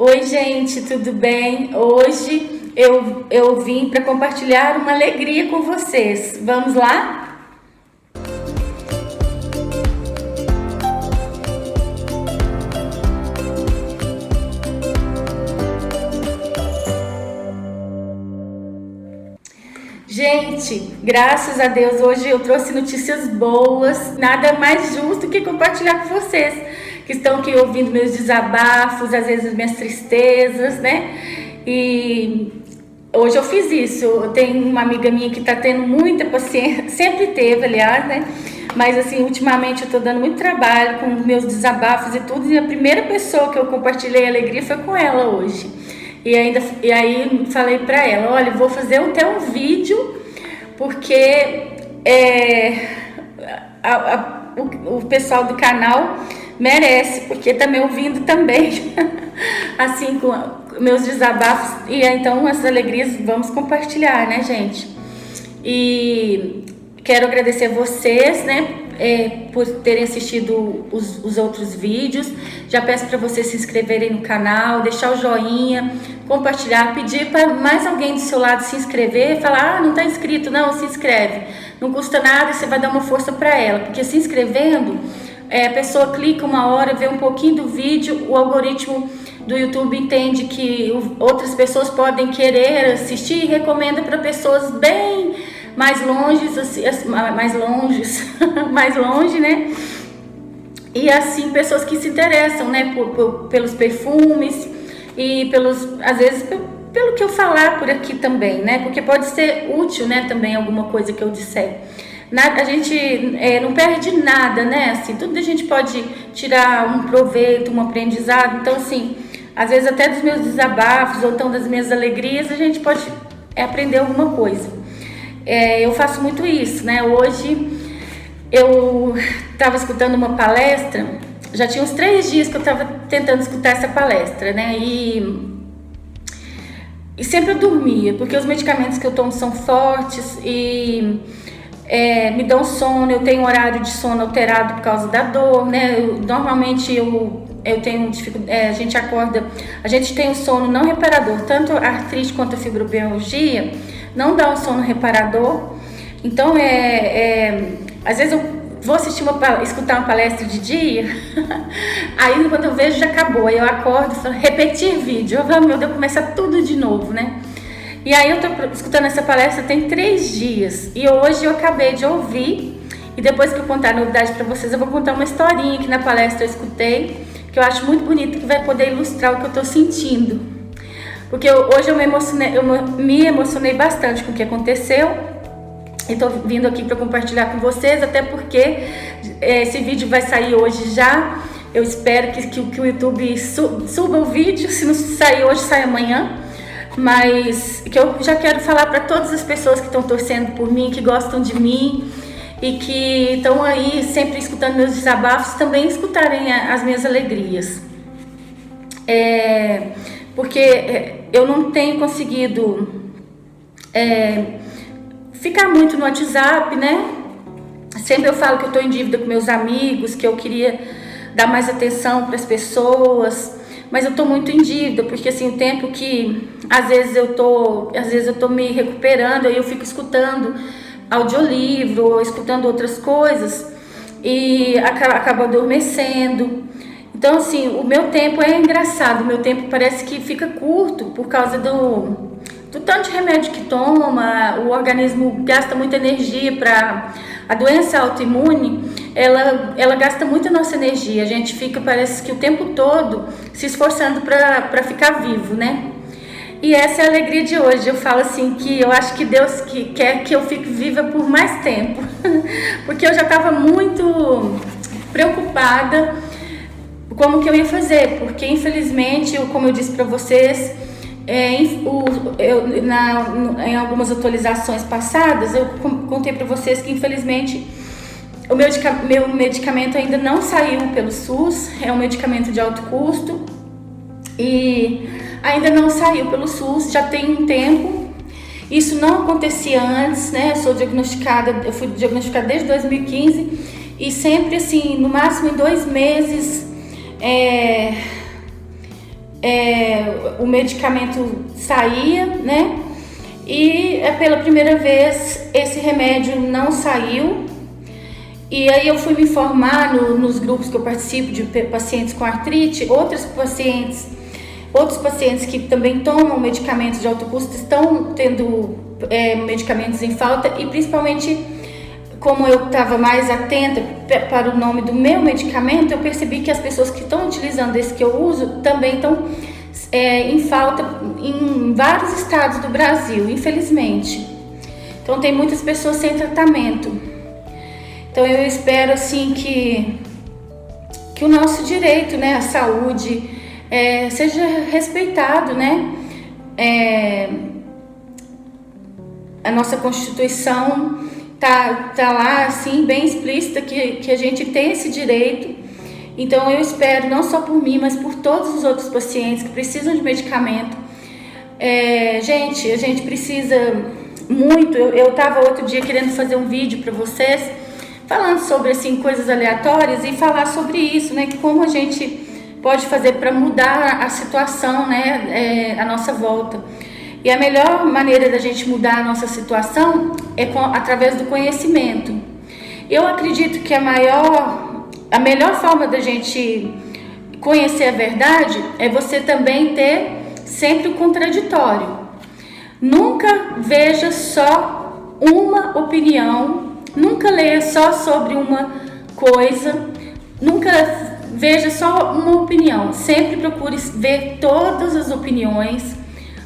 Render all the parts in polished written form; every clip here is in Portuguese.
Oi, gente, tudo bem? Hoje eu vim para compartilhar uma alegria com vocês. Vamos lá? Gente, graças a Deus, hoje eu trouxe notícias boas. Nada mais justo que compartilhar com vocês que estão aqui ouvindo meus desabafos, às vezes minhas tristezas, né? E hoje eu fiz isso. Eu tenho uma amiga minha que tá tendo muita paciência, sempre teve, aliás, né? Mas assim, ultimamente eu tô dando muito trabalho com meus desabafos e tudo, e a primeira pessoa que eu compartilhei a alegria foi com ela hoje. E aí falei pra ela, olha, vou fazer até um vídeo, porque o pessoal do canal merece, porque tá me ouvindo também, assim, com meus desabafos, e então essas alegrias vamos compartilhar, né, gente? E quero agradecer vocês, né, por terem assistido os outros vídeos. Já peço para vocês se inscreverem no canal, deixar o joinha, compartilhar, pedir para mais alguém do seu lado se inscrever, falar, não está inscrito, não, se inscreve. Não custa nada e você vai dar uma força para ela, porque se inscrevendo, a pessoa clica uma hora, vê um pouquinho do vídeo, o algoritmo do YouTube entende que outras pessoas podem querer assistir e recomenda para pessoas bem mais longe, mais longe, né? E assim, pessoas que se interessam, né, pelos perfumes e às vezes, pelo que eu falar por aqui também, né? Porque pode ser útil, né, também alguma coisa que eu disser. A gente não perde nada, né? Assim, tudo a gente pode tirar um proveito, um aprendizado. Então, assim, às vezes até dos meus desabafos ou então das minhas alegrias, a gente pode aprender alguma coisa. Eu faço muito isso, né? Hoje eu estava escutando uma palestra, já tinha uns 3 dias que eu estava tentando escutar essa palestra, né? E sempre eu dormia, porque os medicamentos que eu tomo são fortes e me dão sono. Eu tenho horário de sono alterado por causa da dor, né? Normalmente eu tenho dificuldade, a gente acorda, a gente tem o sono não reparador, tanto a artrite quanto a fibromialgia não dá um sono reparador. Então às vezes eu vou escutar uma palestra de dia, aí quando eu vejo já acabou, aí eu acordo e falo, repetir vídeo, eu falo, meu Deus, começa tudo de novo, né? E aí eu tô escutando essa palestra tem 3 dias, e hoje eu acabei de ouvir, e depois que eu contar a novidade para vocês, eu vou contar uma historinha que na palestra eu escutei, que eu acho muito bonito, que vai poder ilustrar o que eu tô sentindo. Porque hoje eu me emocionei bastante com o que aconteceu, e tô vindo aqui para compartilhar com vocês, até porque esse vídeo vai sair hoje já. Eu espero que o YouTube suba o vídeo, se não sair hoje, sai amanhã. Mas que eu já quero falar para todas as pessoas que estão torcendo por mim, que gostam de mim e que estão aí sempre escutando meus desabafos, também escutarem as minhas alegrias. Porque eu não tenho conseguido ficar muito no WhatsApp, né? Sempre eu falo que eu estou em dívida com meus amigos, que eu queria dar mais atenção para as pessoas, mas eu estou muito em dívida, porque assim, o tempo que às vezes eu tô me recuperando, aí eu fico escutando audiolivro, ou escutando outras coisas, e acabo adormecendo. Então, assim, o meu tempo é engraçado, o meu tempo parece que fica curto por causa do tanto de remédio que toma. O organismo gasta muita energia para a doença autoimune, ela gasta muita nossa energia. A gente fica, parece que o tempo todo se esforçando para ficar vivo, né? E essa é a alegria de hoje. Eu falo assim que eu acho que Deus quer que eu fique viva por mais tempo, porque eu já estava muito preocupada como que eu ia fazer, porque infelizmente, como eu disse para vocês, em algumas atualizações passadas, eu contei para vocês que infelizmente o meu medicamento ainda não saiu pelo SUS, é um medicamento de alto custo e ainda não saiu pelo SUS, já tem um tempo. Isso não acontecia antes, né? Eu fui diagnosticada desde 2015 e sempre assim, no máximo em 2 meses o medicamento saía, né? E pela primeira vez esse remédio não saiu. E aí eu fui me informar nos grupos que eu participo de pacientes com artrite, outros pacientes que também tomam medicamentos de alto custo estão tendo medicamentos em falta, e principalmente como eu estava mais atenta para o nome do meu medicamento, eu percebi que as pessoas que estão utilizando esse que eu uso também estão em falta em vários estados do Brasil, infelizmente. Então tem muitas pessoas sem tratamento. Então eu espero assim que o nosso direito, né, à saúde seja respeitado, né? A nossa Constituição tá lá assim bem explícita que a gente tem esse direito. Então eu espero, não só por mim, mas por todos os outros pacientes que precisam de medicamento. Gente, a gente precisa muito. Eu estava outro dia querendo fazer um vídeo para vocês falando sobre assim coisas aleatórias e falar sobre isso, né? Que como a gente pode fazer para mudar a situação, né? À nossa volta. E a melhor maneira da gente mudar a nossa situação é através do conhecimento. Eu acredito que a melhor forma da gente conhecer a verdade é você também ter sempre o contraditório. Nunca veja só uma opinião, nunca leia só sobre uma coisa, nunca veja só uma opinião. Sempre procure ver todas as opiniões,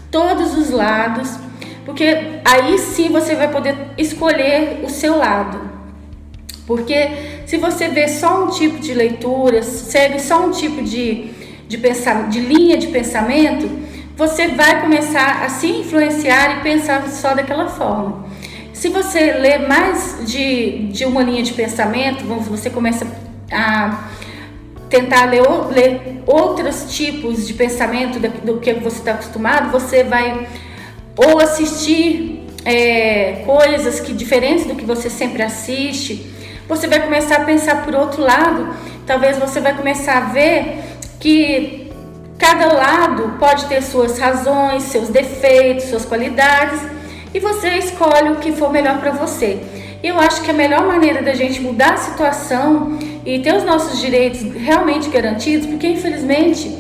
todos os lados, porque aí sim você vai poder escolher o seu lado. Porque se você vê só um tipo de leitura, segue só um tipo de linha de pensamento, você vai começar a se influenciar e pensar só daquela forma. Se você lê mais de uma linha de pensamento, você começa a tentar ler outros tipos de pensamento do que você está acostumado, você vai ou assistir coisas diferentes do que você sempre assiste. Você vai começar a pensar por outro lado. Talvez você vai começar a ver que cada lado pode ter suas razões, seus defeitos, suas qualidades, e você escolhe o que for melhor para você. Eu acho que a melhor maneira da gente mudar a situação e ter os nossos direitos realmente garantidos, porque infelizmente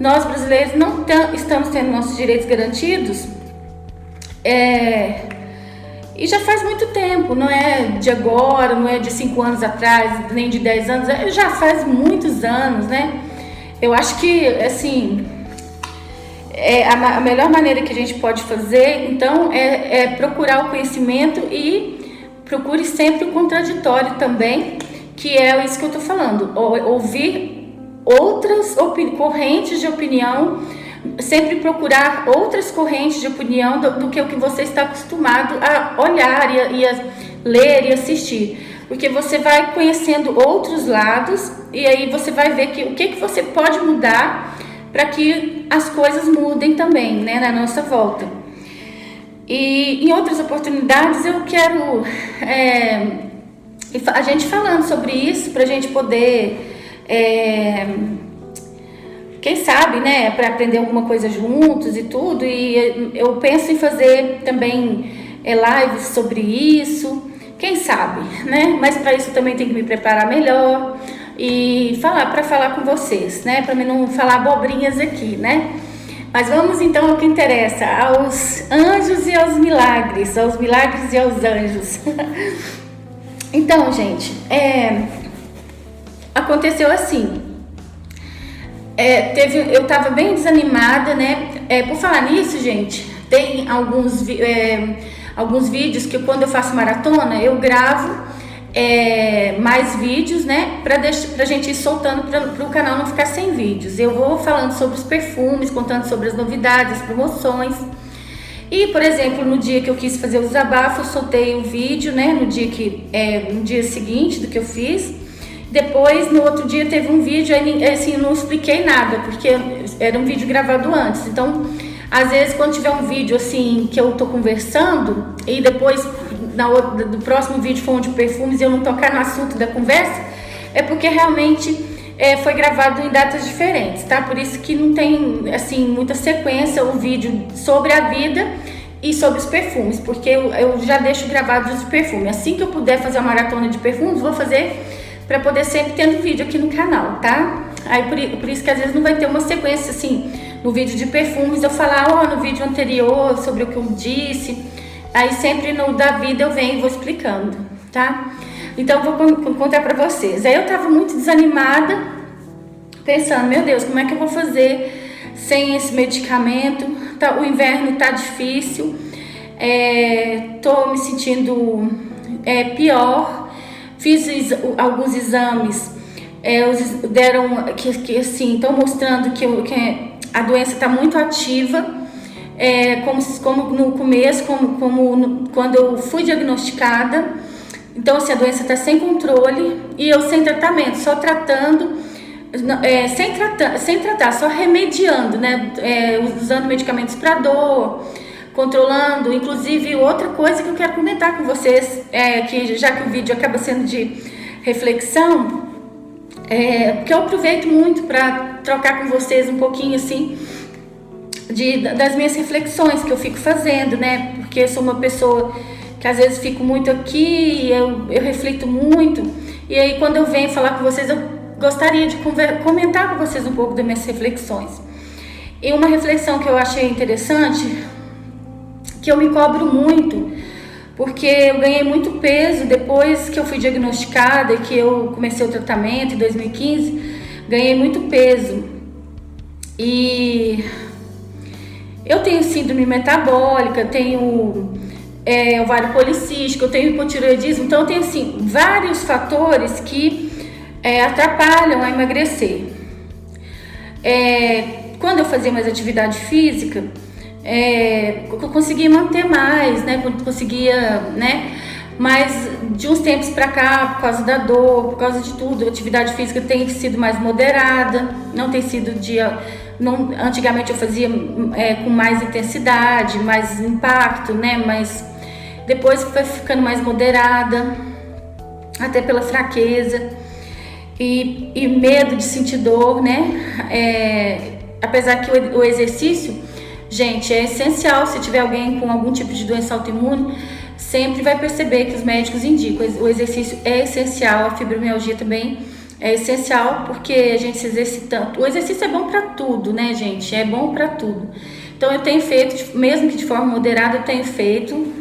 nós brasileiros não estamos tendo nossos direitos garantidos, e já faz muito tempo, não é de agora, não é de 5 anos atrás, nem de 10 anos, já faz muitos anos, né? Eu acho que, assim, a melhor maneira que a gente pode fazer, então, é procurar o conhecimento e procure sempre o contraditório também, que é isso que eu tô falando, ouvir outras correntes de opinião, sempre procurar outras correntes de opinião do que o que você está acostumado a olhar e a ler e assistir. Porque você vai conhecendo outros lados e aí você vai ver o que você pode mudar para que as coisas mudem também, né, na nossa volta. E em outras oportunidades eu quero a gente falando sobre isso para a gente poder quem sabe, né, para aprender alguma coisa juntos e tudo. E eu penso em fazer também lives sobre isso, quem sabe, né? Mas para isso também tem que me preparar melhor e falar com vocês, né? Para mim não falar abobrinhas aqui, né? Mas vamos então ao que interessa, aos anjos e aos milagres e aos anjos. Então, gente, aconteceu assim. Eu estava bem desanimada, né? Por falar nisso, gente, tem alguns vídeos que quando eu faço maratona, eu gravo mais vídeos, né? Pra gente ir soltando para o canal não ficar sem vídeos. Eu vou falando sobre os perfumes, contando sobre as novidades, as promoções. E, por exemplo, no dia que eu quis fazer o desabafo, eu soltei o vídeo, né? No dia seguinte do que eu fiz. Depois, no outro dia, teve um vídeo, assim, eu não expliquei nada, porque era um vídeo gravado antes. Então, às vezes, quando tiver um vídeo, assim, que eu tô conversando, e depois, do próximo vídeo for um de perfumes, e eu não tocar no assunto da conversa, é porque realmente foi gravado em datas diferentes, tá? Por isso que não tem, assim, muita sequência o vídeo sobre a vida e sobre os perfumes, porque eu já deixo gravado os perfumes. Assim que eu puder fazer uma maratona de perfumes, vou fazer para poder sempre tendo vídeo aqui no canal, tá? Aí por isso que às vezes não vai ter uma sequência assim, no vídeo de perfumes eu falar, no vídeo anterior sobre o que eu disse. Aí sempre no da vida eu venho e vou explicando, tá? Então eu vou contar pra vocês. Aí eu tava muito desanimada, pensando, meu Deus, como é que eu vou fazer sem esse medicamento? O inverno tá difícil, tô me sentindo pior. Fiz alguns exames, deram que assim, estão mostrando que a doença está muito ativa, como no começo, quando eu fui diagnosticada. Então, assim, a doença está sem controle e eu sem tratamento, só tratando, sem tratar, só remediando, né? Usando medicamentos para dor, controlando. Inclusive, outra coisa que eu quero comentar com vocês, que já que o vídeo acaba sendo de reflexão, que eu aproveito muito para trocar com vocês um pouquinho assim das minhas reflexões que eu fico fazendo, né? Porque eu sou uma pessoa que às vezes fico muito aqui, eu reflito muito, e aí quando eu venho falar com vocês, eu gostaria de comentar com vocês um pouco das minhas reflexões. E uma reflexão que eu achei interessante, que eu me cobro muito, porque eu ganhei muito peso depois que eu fui diagnosticada e que eu comecei o tratamento em 2015, ganhei muito peso. E eu tenho síndrome metabólica, tenho ovário policístico, eu tenho hipotireoidismo, então eu tenho assim, vários fatores que atrapalham a emagrecer. Quando eu fazia mais atividade física, eu conseguia manter mais, né? Conseguia, né? Mas de uns tempos pra cá, por causa da dor, por causa de tudo, a atividade física tem sido mais moderada, não tem sido antigamente eu fazia com mais intensidade, mais impacto, né? Mas depois foi ficando mais moderada, até pela fraqueza e medo de sentir dor, né? Apesar que o exercício, gente, é essencial. Se tiver alguém com algum tipo de doença autoimune, sempre vai perceber que os médicos indicam. O exercício é essencial, a fibromialgia também é essencial, porque a gente se exercitando. O exercício é bom para tudo, né, gente? É bom para tudo. Então eu tenho feito, mesmo que de forma moderada, eu tenho feito,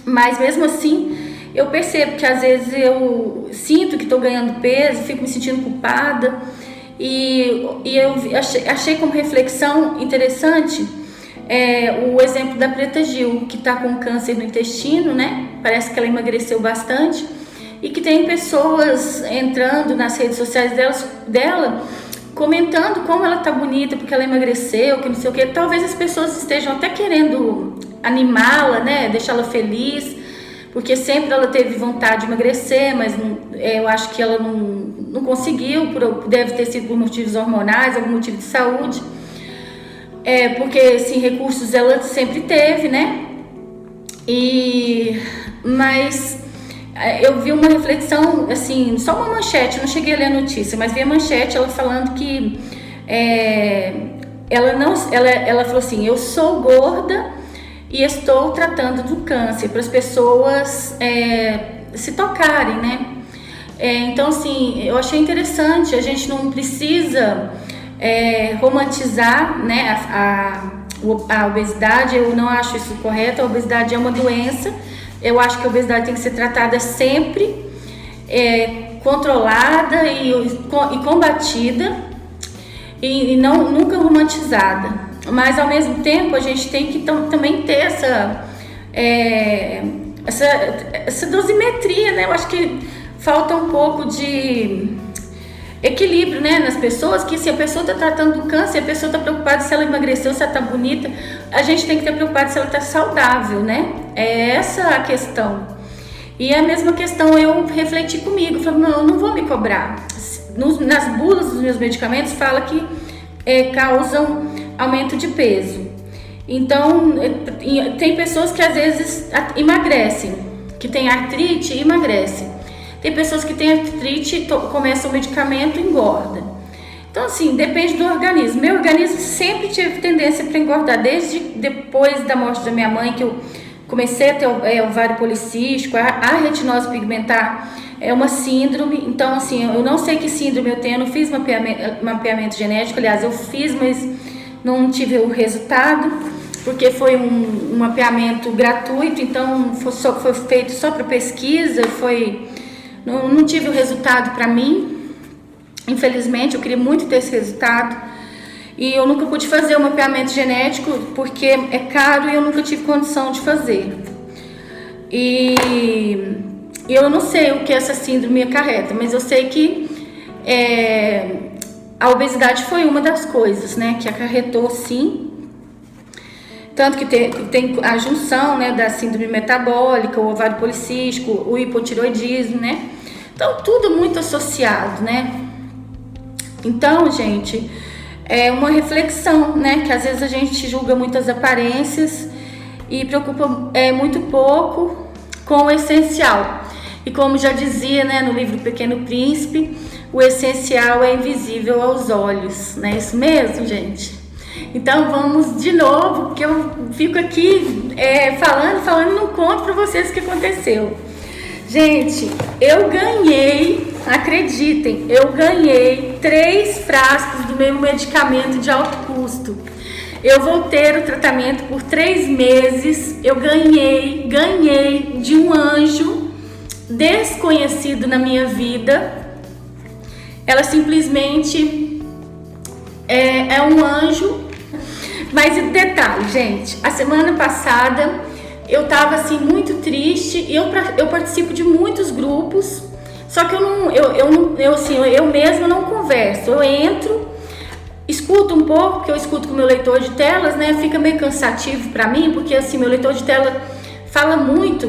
mas mesmo assim eu percebo que às vezes eu sinto que estou ganhando peso, fico me sentindo culpada. E eu achei como reflexão interessante o exemplo da Preta Gil, que está com câncer no intestino, né? Parece que ela emagreceu bastante, e que tem pessoas entrando nas redes sociais dela comentando como ela tá bonita porque ela emagreceu, que não sei o que. Talvez as pessoas estejam até querendo animá-la, né? Deixá-la feliz, porque sempre ela teve vontade de emagrecer, mas eu acho que ela não conseguiu, deve ter sido por motivos hormonais, algum motivo de saúde, porque assim, recursos ela sempre teve, né? Mas eu vi uma reflexão, assim, só uma manchete, não cheguei a ler a notícia, mas vi a manchete, ela falando que ela falou assim: eu sou gorda e estou tratando do câncer, para as pessoas se tocarem, né? Então, assim, eu achei interessante. A gente não precisa romantizar, né, a obesidade. Eu não acho isso correto. A obesidade é uma doença. Eu acho que a obesidade tem que ser tratada sempre, controlada e combatida, e nunca romantizada. Mas ao mesmo tempo a gente tem que também ter essa dosimetria, né? Eu acho que falta um pouco de equilíbrio, né, nas pessoas, que se a pessoa está tratando do câncer, a pessoa está preocupada se ela emagreceu, se ela está bonita, a gente tem que estar preocupado se ela está saudável, né? É essa a questão. E a mesma questão eu refleti comigo, falei, não, eu não vou me cobrar. Nas bulas dos meus medicamentos fala que causam aumento de peso. Então, tem pessoas que às vezes emagrecem, que tem artrite e emagrecem. Tem pessoas que têm artrite, começam o medicamento e engorda. Então, assim, depende do organismo. Meu organismo sempre teve tendência para engordar, desde depois da morte da minha mãe, que eu comecei a ter ovário policístico, a retinose pigmentar é uma síndrome. Então, assim, eu não sei que síndrome eu tenho, eu não fiz mapeamento genético, aliás, eu fiz, mas não tive o resultado, porque foi um mapeamento gratuito, então foi feito só para pesquisa, não tive o resultado para mim. Infelizmente, eu queria muito ter esse resultado e eu nunca pude fazer o mapeamento genético porque é caro e eu nunca tive condição de fazer. E eu não sei o que essa síndrome acarreta, mas eu sei que a obesidade foi uma das coisas, né, que acarretou, sim. Tanto que tem a junção, né, da síndrome metabólica, o ovário policístico, o hipotiroidismo, né? Então, tudo muito associado, né? Então, gente, é uma reflexão, né? Que às vezes a gente julga muitas aparências e preocupa muito pouco com o essencial. E como já dizia, né, no livro Pequeno Príncipe, o essencial é invisível aos olhos, não é isso mesmo, gente? Então vamos de novo, porque eu fico aqui falando, não conto para vocês o que aconteceu. Gente, eu ganhei, acreditem, eu ganhei 3 frascos do meu medicamento de alto custo. Eu vou ter o tratamento por 3 meses, eu ganhei de um anjo desconhecido na minha vida. Ela simplesmente é um anjo. Mas detalhe, gente, a semana passada eu tava assim muito triste e eu participo de muitos grupos, só que eu mesma não converso. Eu entro, escuto um pouco, porque eu escuto com o meu leitor de telas, né? Fica meio cansativo para mim, porque assim, meu leitor de tela fala muito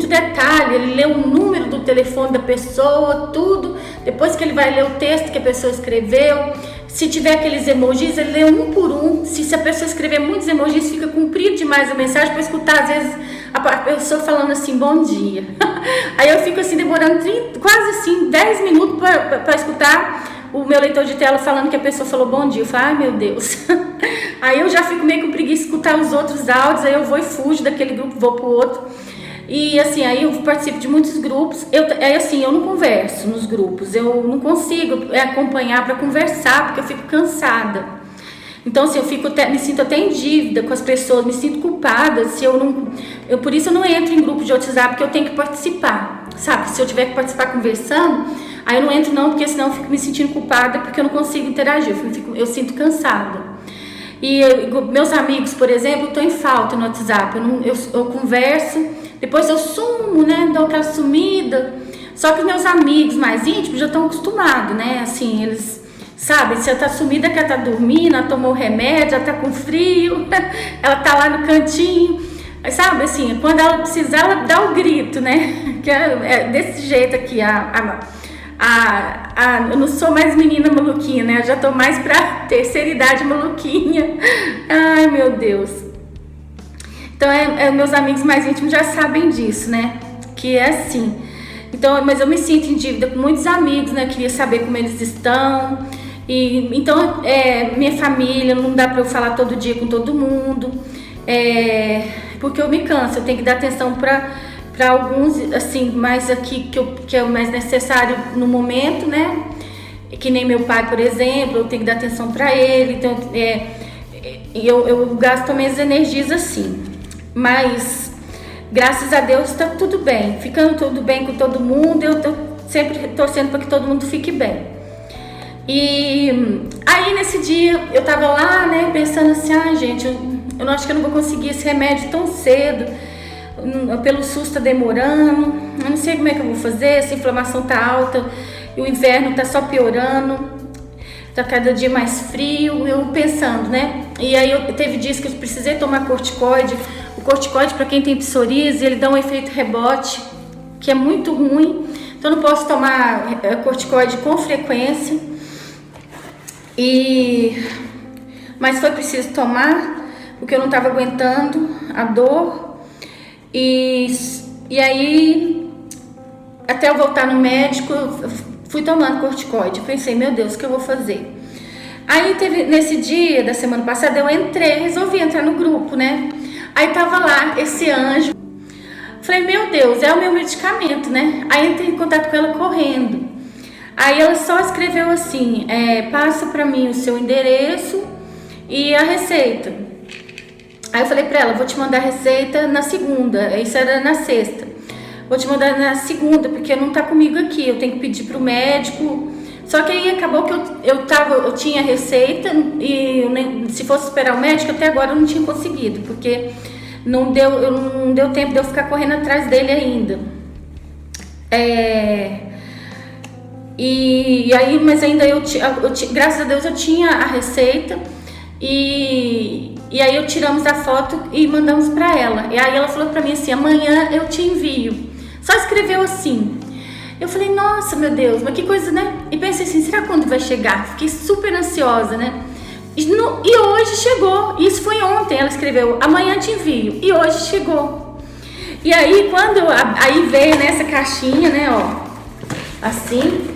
detalhe, ele lê o número do telefone da pessoa, tudo, depois que ele vai ler o texto que a pessoa escreveu. Se tiver aqueles emojis, ele lê um por um. Se a pessoa escrever muitos emojis, fica comprido demais a mensagem para escutar, às vezes, a pessoa falando assim, bom dia. Aí eu fico assim, demorando quase assim, 10 minutos para escutar o meu leitor de tela falando que a pessoa falou bom dia. Eu falo, ai meu Deus. Aí eu já fico meio com preguiça de escutar os outros áudios, aí eu vou e fujo daquele grupo, vou pro outro. E assim, aí eu participo de muitos grupos. Eu não converso nos grupos, eu não consigo acompanhar para conversar, porque eu fico cansada. Então, assim, me sinto até em dívida com as pessoas, me sinto culpada se por isso eu não entro em grupo de WhatsApp, porque eu tenho que participar, sabe? Se eu tiver que participar conversando, aí eu não entro não, porque senão eu fico me sentindo culpada, porque eu não consigo interagir, eu sinto cansada. E meus amigos, por exemplo, eu tô em falta no WhatsApp, eu converso, depois eu sumo, né, dou aquela sumida. Só que os meus amigos mais íntimos já estão acostumados, né, assim, eles sabem, se ela tá sumida, que ela tá dormindo, ela tomou remédio, ela tá com frio, ela tá lá no cantinho, sabe, assim, quando ela precisar, ela dá o grito, né, que é desse jeito aqui, eu não sou mais menina maluquinha, né, eu já tô mais pra terceira idade maluquinha, ai meu Deus. Então, meus amigos mais íntimos já sabem disso, né? Que é assim. Então, mas eu me sinto em dívida com muitos amigos, né? Eu queria saber como eles estão. Então, minha família, não dá pra eu falar todo dia com todo mundo. Porque eu me canso, eu tenho que dar atenção pra alguns, assim, mais aqui, que é o mais necessário no momento, né? Que nem meu pai, por exemplo, eu tenho que dar atenção pra ele. Então, eu gasto minhas energias assim. Mas, graças a Deus, está tudo bem. Ficando tudo bem com todo mundo, eu tô sempre torcendo para que todo mundo fique bem. E aí, nesse dia, eu tava lá, né, pensando assim, gente, eu não acho que eu não vou conseguir esse remédio tão cedo. Pelo SUS tá demorando, eu não sei como é que eu vou fazer, essa inflamação tá alta, e o inverno tá só piorando. Tá cada dia mais frio, eu pensando, né? E aí teve dias que eu precisei tomar corticoide. O corticoide, para quem tem psoríase, ele dá um efeito rebote, que é muito ruim. Então eu não posso tomar corticoide com frequência. Mas foi preciso tomar, porque eu não estava aguentando a dor. E aí até eu voltar no médico, eu fui tomando corticoide. Eu pensei, meu Deus, o que eu vou fazer? Aí teve, nesse dia da semana passada, eu resolvi entrar no grupo, né? Aí tava lá esse anjo. Falei, meu Deus, é o meu medicamento, né? Aí entrei em contato com ela correndo. Aí ela só escreveu assim, passa pra mim o seu endereço e a receita. Aí eu falei pra ela, vou te mandar a receita na segunda. Isso era na sexta. Vou te mandar na segunda, porque não tá comigo aqui. Eu tenho que pedir pro médico. Só que aí acabou que eu tinha a receita e se fosse esperar o médico, até agora eu não tinha conseguido, porque não deu tempo de eu ficar correndo atrás dele ainda. E aí, mas ainda graças a Deus eu tinha a receita e aí tiramos a foto e mandamos pra ela. E aí ela falou pra mim assim, amanhã eu te envio. Só escreveu assim. Eu falei, nossa, meu Deus, mas que coisa, né? E pensei assim, será quando vai chegar? Fiquei super ansiosa, né? E hoje chegou. Isso foi ontem, ela escreveu, amanhã te envio. E hoje chegou. E aí, aí veio nessa caixinha, né, ó, assim,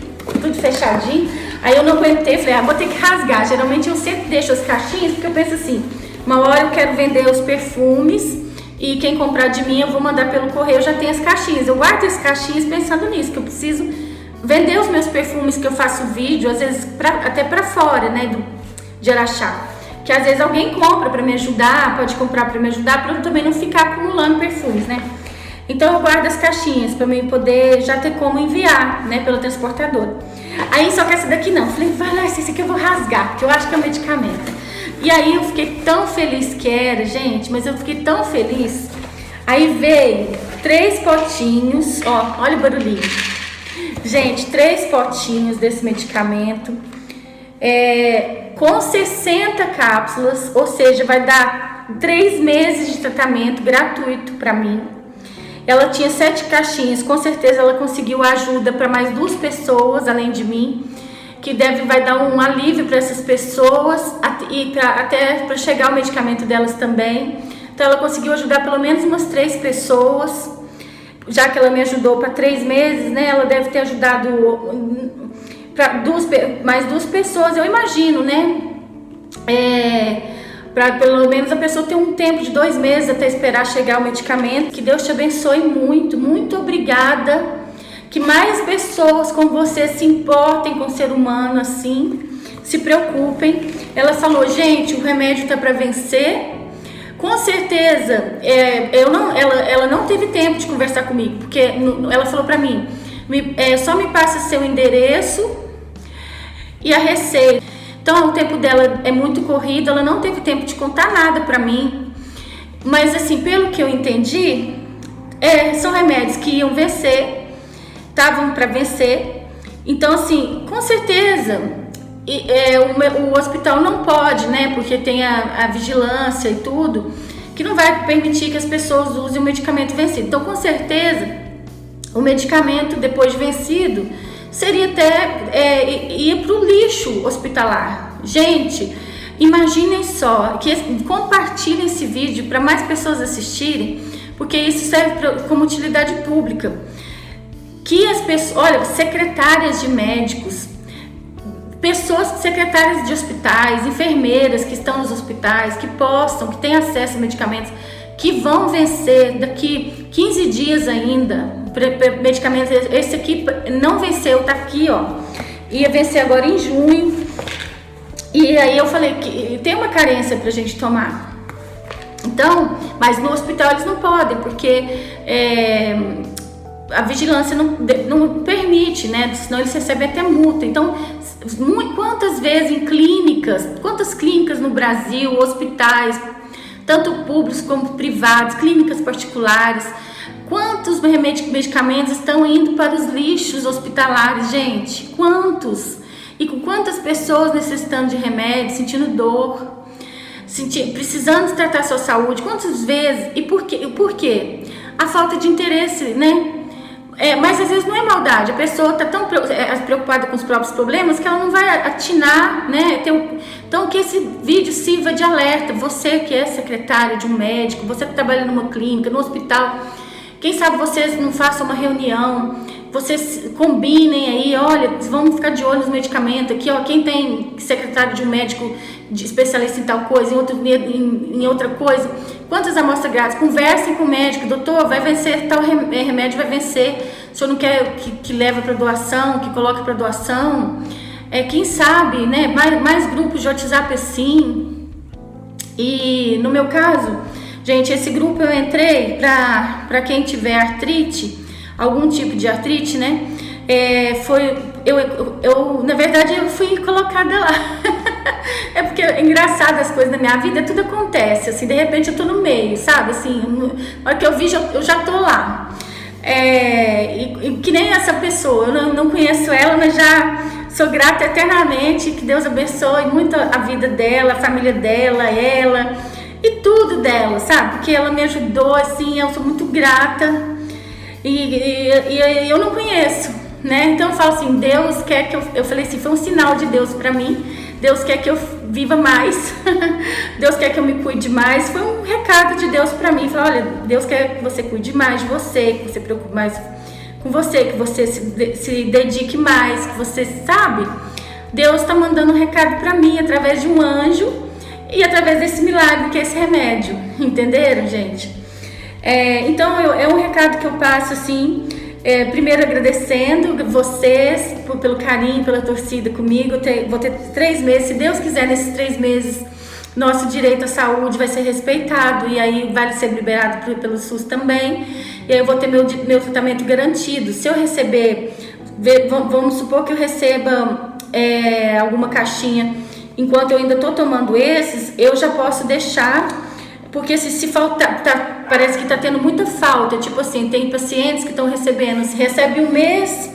tudo fechadinho. Aí eu não aguentei, falei, vou ter que rasgar. Geralmente eu sempre deixo as caixinhas, porque eu penso assim, uma hora eu quero vender os perfumes e quem comprar de mim eu vou mandar pelo correio, eu já tenho as caixinhas. Eu guardo as caixinhas pensando nisso, que eu preciso vender os meus perfumes que eu faço vídeo, às vezes até pra fora, né, de Araxá. Que às vezes alguém compra pra me ajudar, pode comprar pra me ajudar, pra eu também não ficar acumulando perfumes, né. Então eu guardo as caixinhas pra mim poder já ter como enviar, né, pelo transportador. Aí só que essa daqui não, falei, vai lá, esse aqui eu vou rasgar, porque eu acho que é um medicamento. E aí eu fiquei tão feliz que era, gente, mas eu fiquei tão feliz. Aí veio 3 potinhos, ó, olha o barulhinho. Gente, 3 potinhos desse medicamento, com 60 cápsulas, ou seja, vai dar 3 meses de tratamento gratuito pra mim. Ela tinha 7 caixinhas, com certeza ela conseguiu ajuda para mais 2 pessoas, além de mim, que vai dar um alívio para essas pessoas e até para chegar o medicamento delas também. Então ela conseguiu ajudar pelo menos umas 3 pessoas, já que ela me ajudou para 3 meses, né? Ela deve ter ajudado para mais 2 pessoas, eu imagino, né? Para pelo menos a pessoa ter um tempo de 2 meses até esperar chegar o medicamento. Que Deus te abençoe muito, muito obrigada. Que mais pessoas como você se importem com o ser humano assim, se preocupem. Ela falou, gente, o remédio tá para vencer. Com certeza, ela não teve tempo de conversar comigo, porque ela falou para mim, só me passa seu endereço e a receita. Então o tempo dela é muito corrido, ela não teve tempo de contar nada pra mim. Mas assim, pelo que eu entendi, são remédios que iam vencer, estavam para vencer. Então assim, com certeza, o hospital não pode, né, porque tem a vigilância e tudo, que não vai permitir que as pessoas usem o medicamento vencido. Então com certeza, o medicamento depois de vencido seria até ir para o lixo hospitalar. Gente, imaginem só, compartilhem esse vídeo para mais pessoas assistirem, porque isso serve como utilidade pública. Que as pessoas, olha, secretárias de médicos, secretárias de hospitais, enfermeiras que estão nos hospitais, que que têm acesso a medicamentos, que vão vencer daqui 15 dias ainda. Medicamentos, esse aqui não venceu, tá aqui, ó, ia vencer agora em junho. E aí eu falei que tem uma carência pra gente tomar. Então, mas no hospital eles não podem, porque a vigilância não permite, né? Senão eles recebem até multa. Então, quantas vezes em quantas clínicas no Brasil, hospitais, tanto públicos como privados, clínicas particulares, quantos medicamentos estão indo para os lixos hospitalares, gente? Quantos? E com quantas pessoas necessitando de remédio, sentindo dor, precisando tratar sua saúde? Quantas vezes? E por quê? A falta de interesse, né? Mas às vezes não é maldade, a pessoa está tão preocupada com os próprios problemas que ela não vai atinar, né? Então que esse vídeo sirva de alerta. Você que é secretário de um médico, você que trabalha numa clínica, no hospital, quem sabe vocês não façam uma reunião, vocês combinem aí, olha, vamos ficar de olho nos medicamentos aqui, ó, quem tem secretário de um médico especialista em tal coisa, em outra coisa, quantas amostras grátis, conversem com o médico, doutor, vai vencer tal remédio, vai vencer, o senhor não quer que leve para doação, que coloque para doação, quem sabe, né, mais grupos de WhatsApp assim. E no meu caso, gente, esse grupo eu entrei para quem tiver artrite, algum tipo de artrite, né? Na verdade, eu fui colocada lá. É porque é engraçado as coisas da minha vida, tudo acontece, assim, de repente eu tô no meio, sabe? Assim, na hora que eu vi, eu já tô lá. E que nem essa pessoa, eu não conheço ela, mas já sou grata eternamente, que Deus abençoe muito a vida dela, a família dela, ela e tudo dela, sabe? Porque ela me ajudou, assim, eu sou muito grata. E eu não conheço, né? Então eu falo assim, Deus quer que eu falei assim, foi um sinal de Deus pra mim. Deus quer que eu viva mais. Deus quer que eu me cuide mais. Foi um recado de Deus pra mim. Falou, olha, Deus quer que você cuide mais de você, que você se preocupe mais com você, que você se dedique mais, que você, sabe? Deus tá mandando um recado pra mim através de um anjo e através desse milagre que é esse remédio. Entenderam, gente? Então é um recado que eu passo assim, primeiro agradecendo vocês pelo carinho, pela torcida comigo. Vou ter 3 meses, se Deus quiser, nesses 3 meses nosso direito à saúde vai ser respeitado e aí vai ser liberado pelo SUS também, e aí eu vou ter meu tratamento garantido. Se eu receber, vamos supor que eu receba alguma caixinha enquanto eu ainda estou tomando esses, eu já posso deixar. Porque se faltar, parece que está tendo muita falta, tipo assim, tem pacientes que estão recebendo, se recebe um mês,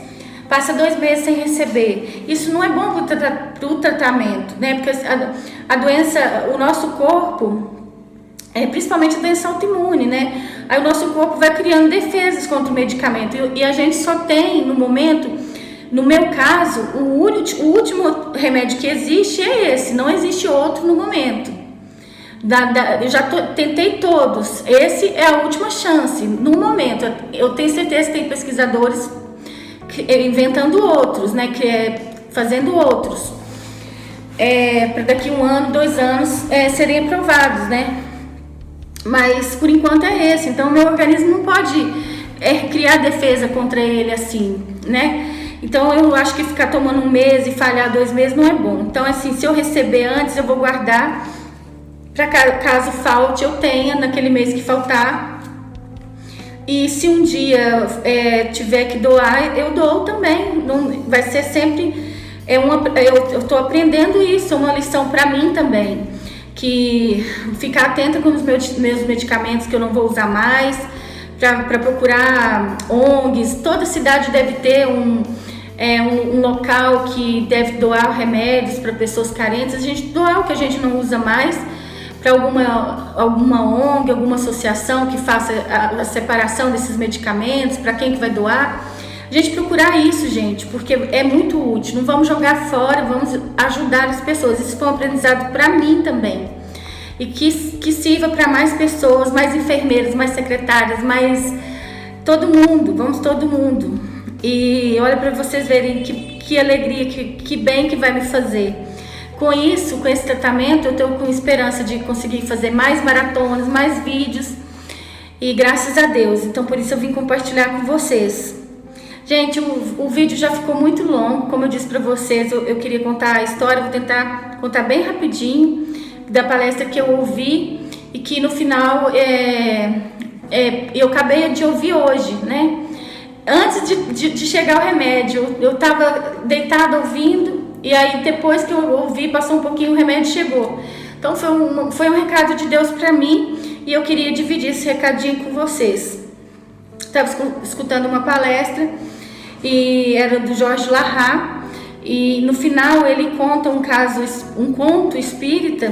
passa 2 meses sem receber. Isso não é bom para o tratamento, né? Porque a doença, o nosso corpo, principalmente a doença autoimune, né? Aí o nosso corpo vai criando defesas contra o medicamento e a gente só tem, no momento, no meu caso, o último remédio que existe é esse, não existe outro no momento. Eu já tentei todos, esse é a última chance no momento. Eu tenho certeza que tem pesquisadores inventando outros, né, fazendo outros para daqui 1 ano, 2 anos serem aprovados, né, mas por enquanto é esse. Então meu organismo não pode criar defesa contra ele assim, né. Então eu acho que ficar tomando 1 mês e falhar 2 meses não é bom. Então assim, se eu receber antes, eu vou guardar para caso falte, eu tenha naquele mês que faltar. E se um dia tiver que doar, eu dou também. Não, vai ser sempre eu estou aprendendo isso, é uma lição para mim também, que ficar atenta com os meus medicamentos que eu não vou usar mais, para procurar ONGs. Toda cidade deve ter um local que deve doar remédios para pessoas carentes. A gente doar o que a gente não usa mais para alguma ONG, alguma associação que faça a separação desses medicamentos, para quem que vai doar. A gente procurar isso, gente, porque é muito útil. Não vamos jogar fora, vamos ajudar as pessoas. Isso foi um aprendizado para mim também. E que sirva para mais pessoas, mais enfermeiras, mais secretárias, mais todo mundo, vamos todo mundo. E olha para vocês verem que alegria, que bem que vai me fazer. Com isso, com esse tratamento, eu estou com esperança de conseguir fazer mais maratonas, mais vídeos. E graças a Deus. Então, por isso eu vim compartilhar com vocês. Gente, o vídeo já ficou muito longo. Como eu disse para vocês, eu queria contar a história. Vou tentar contar bem rapidinho da palestra que eu ouvi. E que no final, eu acabei de ouvir hoje, né? Antes de chegar o remédio, eu estava deitada ouvindo. E aí depois que eu ouvi, passou um pouquinho, o remédio chegou. Então foi um recado de Deus para mim e eu queria dividir esse recadinho com vocês. Estava escutando uma palestra e era do Jorge Larrat, e no final ele conta um conto espírita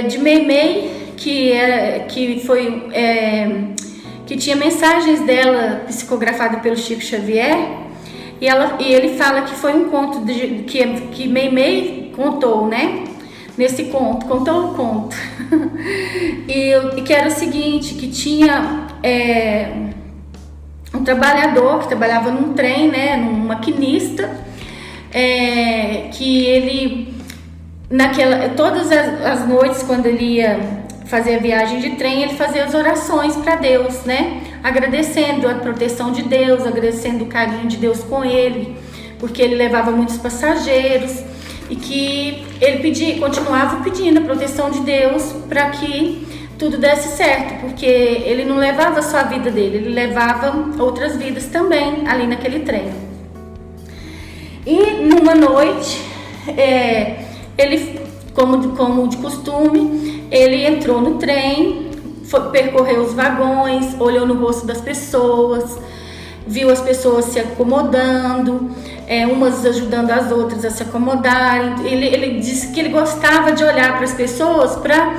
de Meimei, que tinha mensagens dela psicografadas pelo Chico Xavier. E ele fala que foi um conto que Meimei contou, né? Nesse conto, contou o conto. e que era o seguinte, que tinha um trabalhador que trabalhava num trem, né, num maquinista, que ele, todas as noites, quando ele ia fazer a viagem de trem, ele fazia as orações para Deus, né, agradecendo a proteção de Deus, agradecendo o carinho de Deus com ele, porque ele levava muitos passageiros, e que ele continuava pedindo a proteção de Deus para que tudo desse certo, porque ele não levava só a vida dele, ele levava outras vidas também ali naquele trem. E numa noite, ele, como de costume, ele entrou no trem, percorreu os vagões, olhou no rosto das pessoas, viu as pessoas se acomodando, umas ajudando as outras a se acomodarem. Ele disse que ele gostava de olhar para as pessoas para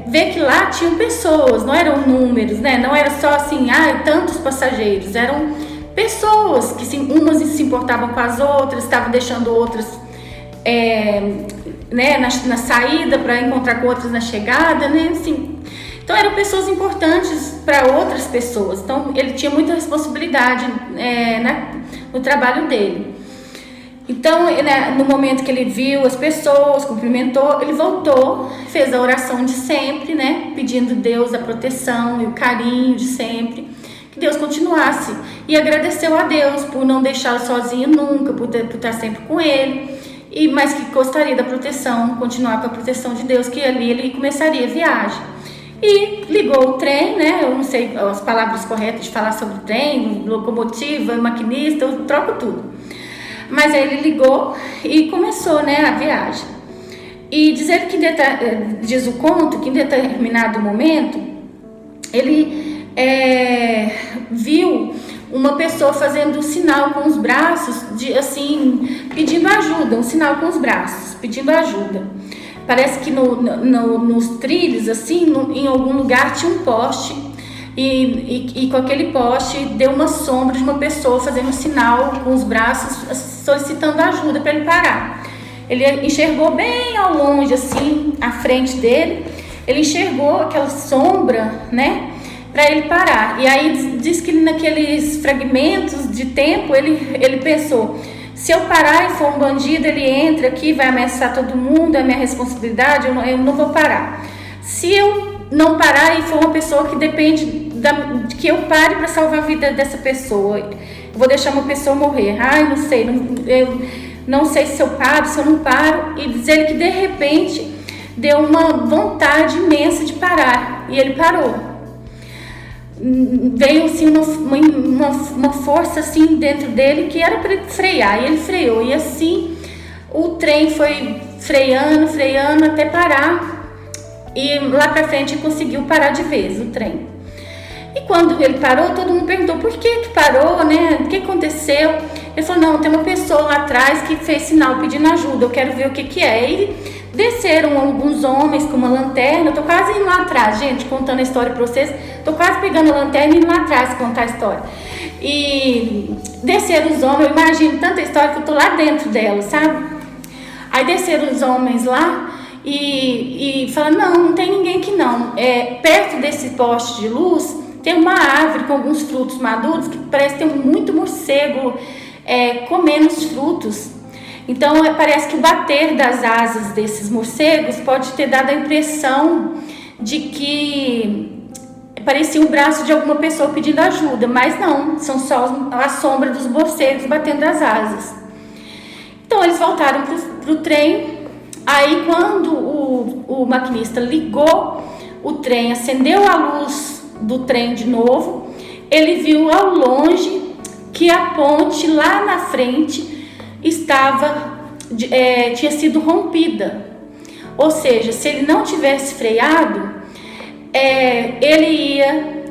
ver que lá tinham pessoas, não eram números, né? Não era só assim, tantos passageiros, eram pessoas que umas se importavam com as outras, estavam deixando outras né, na saída para encontrar com outras na chegada, né? Assim, então eram pessoas importantes para outras pessoas, então ele tinha muita responsabilidade no trabalho dele. Então, no momento que ele viu as pessoas, cumprimentou, ele voltou, fez a oração de sempre, né? Pedindo a Deus a proteção e o carinho de sempre, que Deus continuasse. E agradeceu a Deus por não deixá-lo sozinho nunca, por estar sempre com ele, mas que gostaria da proteção, continuar com a proteção de Deus, que ali ele começaria a viagem. E ligou o trem, né? Eu não sei as palavras corretas de falar sobre o trem, locomotiva, maquinista, eu troco tudo. Mas aí ele ligou e começou, né, a viagem. E diz o conto que em determinado momento ele viu uma pessoa fazendo um sinal com os braços, assim, pedindo ajuda, um sinal com os braços, pedindo ajuda. Parece que nos trilhos, assim, em algum lugar tinha um poste. E com aquele poste deu uma sombra de uma pessoa fazendo um sinal com os braços, solicitando ajuda para ele parar. Ele enxergou bem ao longe, assim, à frente dele, ele enxergou aquela sombra, né, para ele parar. E aí diz que naqueles fragmentos de tempo ele pensou: se eu parar e for um bandido, ele entra aqui, vai ameaçar todo mundo, é minha responsabilidade, eu não vou parar. Se eu não parar e for uma pessoa que depende de que eu pare para salvar a vida dessa pessoa, eu vou deixar uma pessoa morrer. Não sei, eu não sei se eu paro, se eu não paro. E diz ele que de repente deu uma vontade imensa de parar, e ele parou. Veio assim uma força assim dentro dele que era para ele frear, e ele freou, e assim o trem foi freando até parar. E lá pra frente ele conseguiu parar de vez o trem. E quando ele parou, todo mundo perguntou por que parou, né? O que aconteceu? Ele falou: não, tem uma pessoa lá atrás que fez sinal pedindo ajuda, eu quero ver o que é. E desceram alguns homens com uma lanterna. Eu tô quase indo lá atrás, gente, contando a história pra vocês. Tô quase pegando a lanterna e indo lá atrás contar a história. E desceram os homens, eu imagino tanta história que eu tô lá dentro dela, sabe? Aí desceram os homens lá e falaram: não tem ninguém aqui não. Perto desse poste de luz tem uma árvore com alguns frutos maduros que parece ter muito morcego comendo os frutos. Então parece que o bater das asas desses morcegos pode ter dado a impressão de que parecia o braço de alguma pessoa pedindo ajuda, mas não, são só a sombra dos morcegos batendo as asas. Então eles voltaram pro trem. Aí quando o maquinista ligou o trem, acendeu a luz do trem de novo, ele viu ao longe que a ponte lá na frente tinha sido rompida. Ou seja, se ele não tivesse freado, ele ia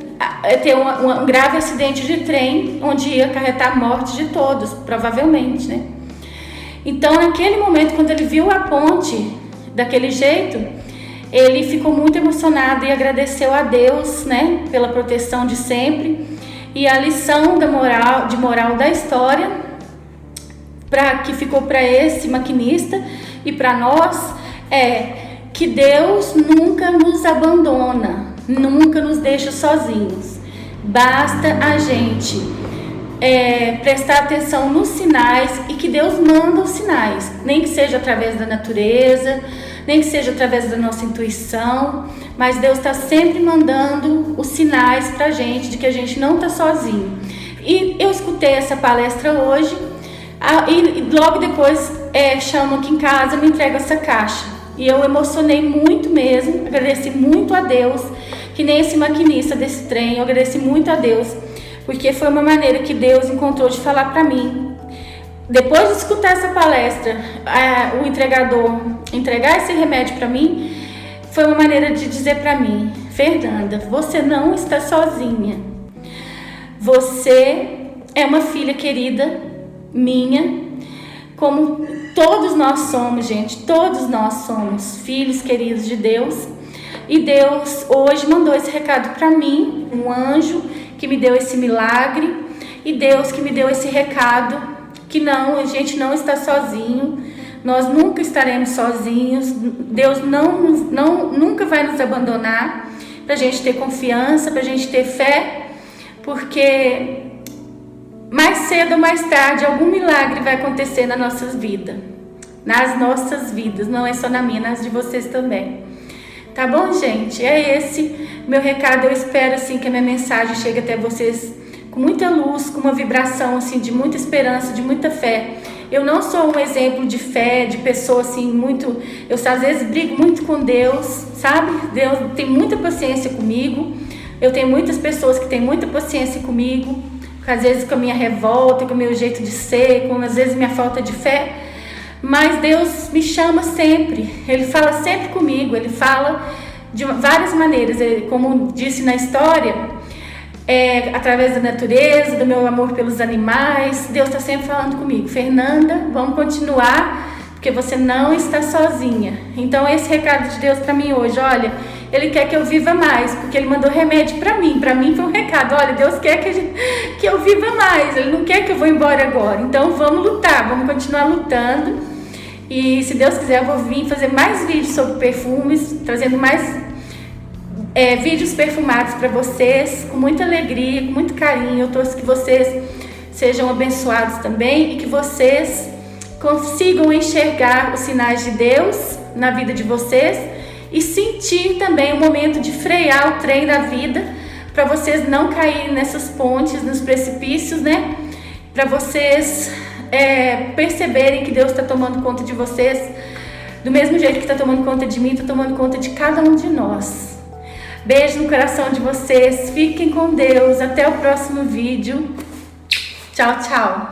ter um grave acidente de trem, onde ia acarretar a morte de todos, provavelmente, né? Então, naquele momento, quando ele viu a ponte daquele jeito, ele ficou muito emocionado e agradeceu a Deus, né, pela proteção de sempre. E a lição de moral da história, que ficou para esse maquinista e para nós, é que Deus nunca nos abandona, nunca nos deixa sozinhos. Basta a gente prestar atenção nos sinais, e que Deus manda os sinais, nem que seja através da natureza, nem que seja através da nossa intuição, mas Deus está sempre mandando os sinais pra gente de que a gente não está sozinho. E eu escutei essa palestra hoje, e logo depois chamo aqui em casa, me entrega essa caixa, e eu emocionei muito mesmo, agradeci muito a Deus, que nem esse maquinista desse trem, eu agradeci muito a Deus, porque foi uma maneira que Deus encontrou de falar para mim. Depois de escutar essa palestra, o entregador entregar esse remédio para mim, foi uma maneira de dizer para mim: Fernanda, você não está sozinha. Você é uma filha querida minha, como todos nós somos, gente. Todos nós somos filhos queridos de Deus. E Deus hoje mandou esse recado para mim, um anjo que me deu esse milagre, e Deus que me deu esse recado, que não, a gente não está sozinho, nós nunca estaremos sozinhos, Deus nunca vai nos abandonar, para a gente ter confiança, para a gente ter fé, porque mais cedo ou mais tarde algum milagre vai acontecer nas nossas vidas, não é só na minha, nas de vocês também. Tá bom, gente? É esse meu recado. Eu espero assim que a minha mensagem chegue até vocês com muita luz, com uma vibração assim de muita esperança, de muita fé. Eu não sou um exemplo de fé, de pessoa assim muito... Eu às vezes brigo muito com Deus, sabe? Deus tem muita paciência comigo. Eu tenho muitas pessoas que têm muita paciência comigo, às vezes com a minha revolta, com o meu jeito de ser, com às vezes minha falta de fé. Mas Deus me chama sempre, Ele fala sempre comigo, Ele fala de várias maneiras, como disse na história, através da natureza, do meu amor pelos animais. Deus está sempre falando comigo: Fernanda, vamos continuar, porque você não está sozinha. Então esse recado de Deus para mim hoje, olha, Ele quer que eu viva mais, porque Ele mandou remédio para mim foi um recado: olha, Deus quer que eu viva mais, Ele não quer que eu vou embora agora, então vamos lutar, vamos continuar lutando. E se Deus quiser, eu vou vir fazer mais vídeos sobre perfumes, trazendo mais vídeos perfumados para vocês, com muita alegria, com muito carinho. Eu torço que vocês sejam abençoados também, e que vocês consigam enxergar os sinais de Deus na vida de vocês, e sentir também o momento de frear o trem da vida, para vocês não caírem nessas pontes, nos precipícios, né? Para vocês perceberem que Deus está tomando conta de vocês, do mesmo jeito que está tomando conta de mim, está tomando conta de cada um de nós. Beijo no coração de vocês, fiquem com Deus, até o próximo vídeo. Tchau, tchau.